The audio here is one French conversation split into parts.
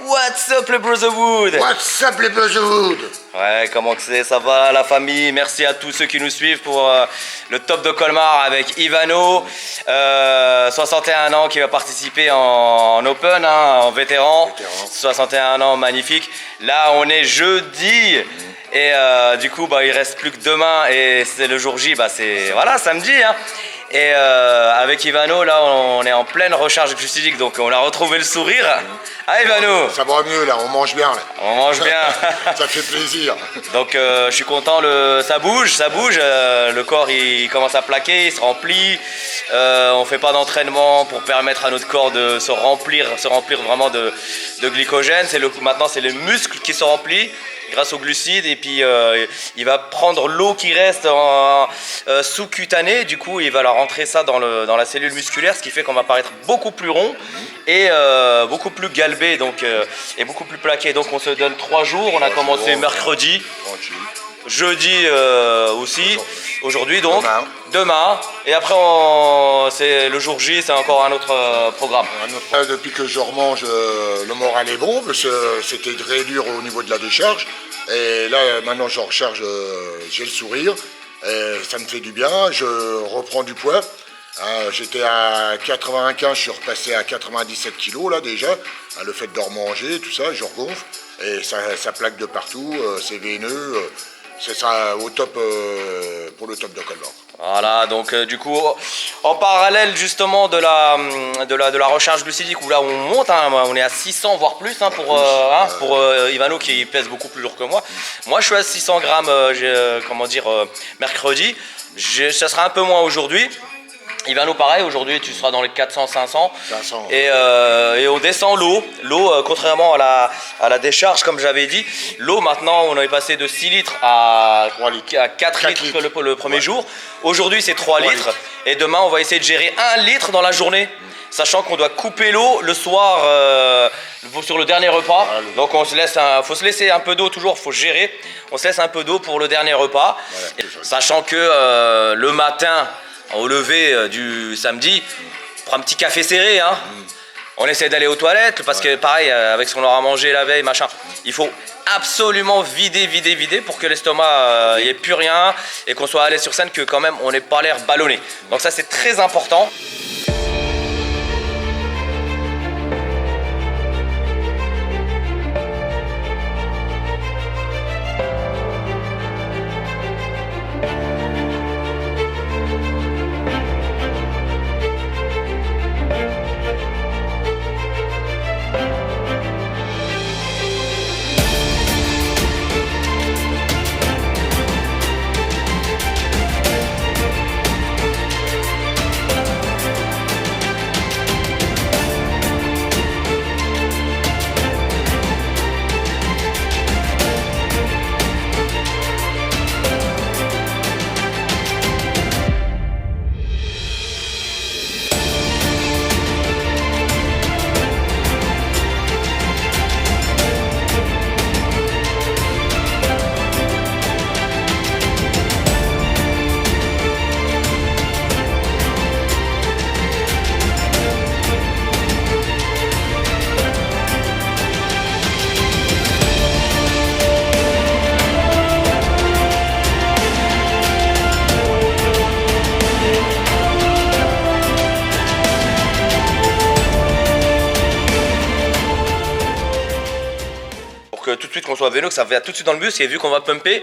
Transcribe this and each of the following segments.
What's up les Brotherhood? What's up les Brotherhood? Ouais, comment que c'est? Ça va la famille? Merci à tous ceux qui nous suivent pour le top de Colmar avec Ivano, 61 ans qui va participer en Open, hein, en vétéran. 61 ans, magnifique. Là, on est jeudi. Et du coup, bah, il reste plus que demain et c'est le jour J, bah, c'est voilà, samedi. Hein. Et avec Ivano, là, on est en pleine recharge glucidique, donc on a retrouvé le sourire. Ah, Ivano! Ça va mieux là, on mange bien là. On mange bien. Ça fait plaisir. Donc je suis content, ça bouge, le corps il commence à plaquer, il se remplit. On fait pas d'entraînement pour permettre à notre corps de se remplir vraiment de glycogène. Maintenant c'est les muscles qui se remplissent grâce aux glucides et puis il va prendre l'eau qui reste sous-cutanée, du coup il va la rentrer ça dans la cellule musculaire, ce qui fait qu'on va paraître beaucoup plus rond et beaucoup plus galbé donc, et beaucoup plus plaqué. Donc on se donne 3 jours, on a commencé mercredi, jeudi aussi, aujourd'hui donc, demain et après c'est le jour J, c'est encore un autre programme. Depuis que je remange, le moral est bon, parce que c'était très dur au niveau de la décharge. Et là, maintenant, je recharge, j'ai le sourire, et ça me fait du bien, je reprends du poids. J'étais à 95, je suis repassé à 97 kg là déjà. Le fait de remanger, tout ça, je regonfle, et ça plaque de partout, c'est veineux. C'est ça au top pour le top de Colmar. Voilà, donc du coup, en parallèle justement de la recharge glucidique où là on monte, hein, on est à 600 voire plus hein, pour Ivano qui pèse beaucoup plus lourd que moi. Moi je suis à 600 grammes, mercredi, ça sera un peu moins aujourd'hui. Ivano pareil, aujourd'hui tu seras dans les 400-500 et on descend l'eau contrairement à la décharge comme j'avais dit, l'eau maintenant on est passé de 6 litres à 4 litres le premier jour, aujourd'hui c'est 3 litres et demain on va essayer de gérer 1 litre dans la journée, sachant qu'on doit couper l'eau le soir sur le dernier repas, donc faut se laisser un peu d'eau toujours, faut gérer, on se laisse un peu d'eau pour le dernier repas, sachant que le matin au lever du samedi, on prend un petit café serré, hein. On essaie d'aller aux toilettes parce que pareil, avec ce qu'on aura mangé la veille, machin, il faut absolument vider pour que l'estomac il n'y ait plus rien et qu'on soit à l'aise sur scène, que quand même on n'ait pas l'air ballonné. Donc ça c'est très important. Tout de suite qu'on soit vélo, que ça va tout de suite dans le bus, et vu qu'on va pumper,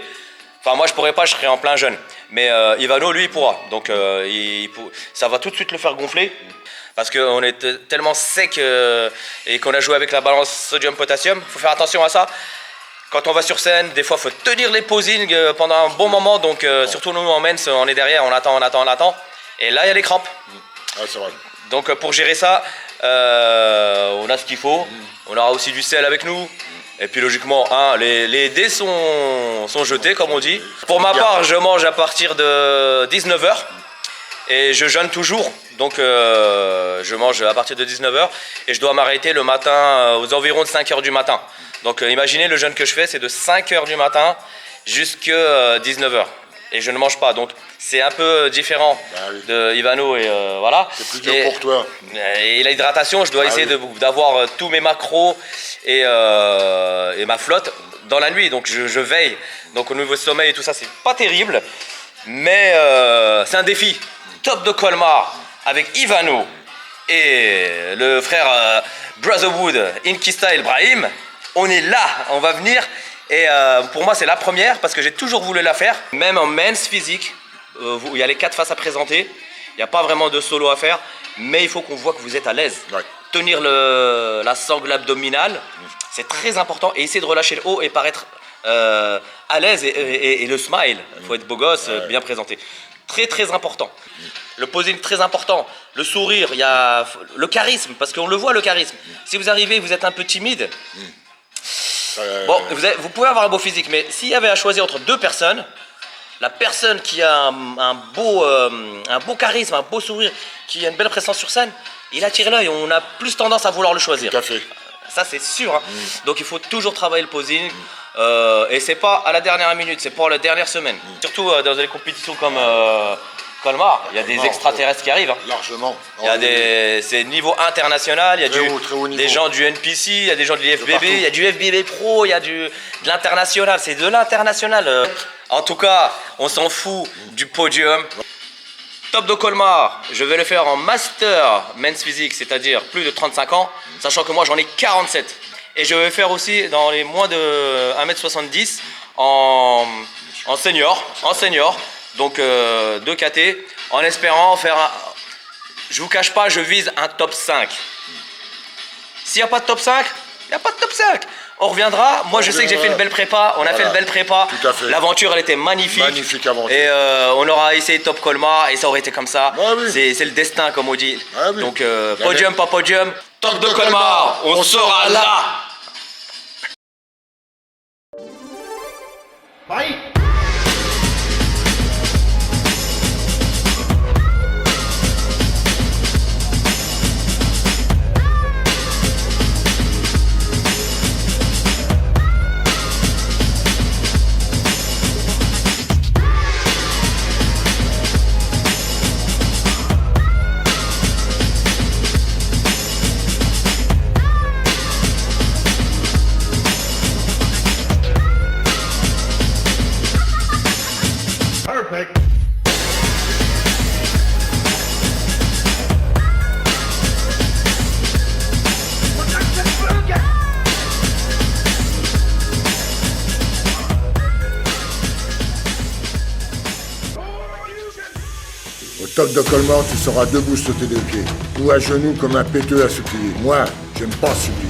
enfin moi je pourrais pas, je serais en plein jeûne, mais Ivano lui il pourra, donc ça va tout de suite le faire gonfler, parce qu'on est tellement sec et qu'on a joué avec la balance sodium-potassium, faut faire attention à ça. Quand on va sur scène, des fois faut tenir les posings pendant un bon moment, donc surtout nous en men's, on est derrière, on attend, et là il y a les crampes. C'est vrai. Donc pour gérer ça, on a ce qu'il faut, on aura aussi du sel avec nous. Et puis logiquement, les dés sont jetés comme on dit. Pour ma part, je mange à partir de 19h et je jeûne toujours. Donc je mange à partir de 19h et je dois m'arrêter le matin aux environs de 5h du matin. Donc imaginez le jeûne que je fais, c'est de 5h du matin jusqu'à 19h. et je ne mange pas. Donc c'est un peu différent de Ivano et voilà. C'est plus dur pour toi. Et l'hydratation, je dois essayer d'avoir tous mes macros et ma flotte dans la nuit. Donc je veille. Donc au niveau sommeil et tout ça, c'est pas terrible. Mais c'est un défi. Top de Colmar avec Ivano et le frère Brotherwood, Inky Style Brahim. On est là, on va venir. Et pour moi, c'est la première parce que j'ai toujours voulu la faire. Même en men's physique, il y a les 4 faces à présenter. Il n'y a pas vraiment de solo à faire. Mais il faut qu'on voit que vous êtes à l'aise. Ouais. Tenir la sangle abdominale, c'est très important. Et essayer de relâcher le haut et paraître à l'aise. Et le smile, il faut être beau gosse, bien présenté. Très très important. Le posing très important. Le sourire, il y a le charisme, parce qu'on le voit le charisme. Si vous arrivez, vous êtes un peu timide. Bon, vous pouvez avoir un beau physique, mais s'il y avait à choisir entre 2 personnes, la personne qui a un beau charisme, un beau sourire, qui a une belle présence sur scène, il attire l'œil. On a plus tendance à vouloir le choisir. Tout à fait. Ça, c'est sûr. Hein. Donc, il faut toujours travailler le posing. Et c'est pas à la dernière minute, c'est pas à la dernière semaine. Surtout dans des compétitions comme Colmar, il y a des extraterrestres qui arrivent. Hein. Largement. C'est niveau international, il y a des gens du NPC, il y a des gens de l'IFBB, il y a du FBB Pro, il y a de l'international, c'est de l'international. En tout cas, on s'en fout du podium. Top de Colmar, je vais le faire en Master Men's Physique, c'est-à-dire plus de 35 ans, sachant que moi j'en ai 47. Et je vais faire aussi dans les moins de 1m70 en senior. Donc 2 KT, en espérant faire un... Je vous cache pas, je vise un top 5. S'il n'y a pas de top 5, il n'y a pas de top 5. On reviendra. Moi, je sais que j'ai fait une belle prépa. On a fait une belle prépa. Tout à fait. L'aventure, elle était magnifique. Magnifique aventure. Et on aura essayé top Colmar et ça aurait été comme ça. Ah oui. C'est le destin, comme on dit. Ah oui. Donc, podium, pas podium. Top de Colmar, on sera là. Bye. Perfect. Au top de Colmar, tu seras debout sauter des pieds, ou à genoux comme un péteux à supplier. Moi, j'aime pas supplier.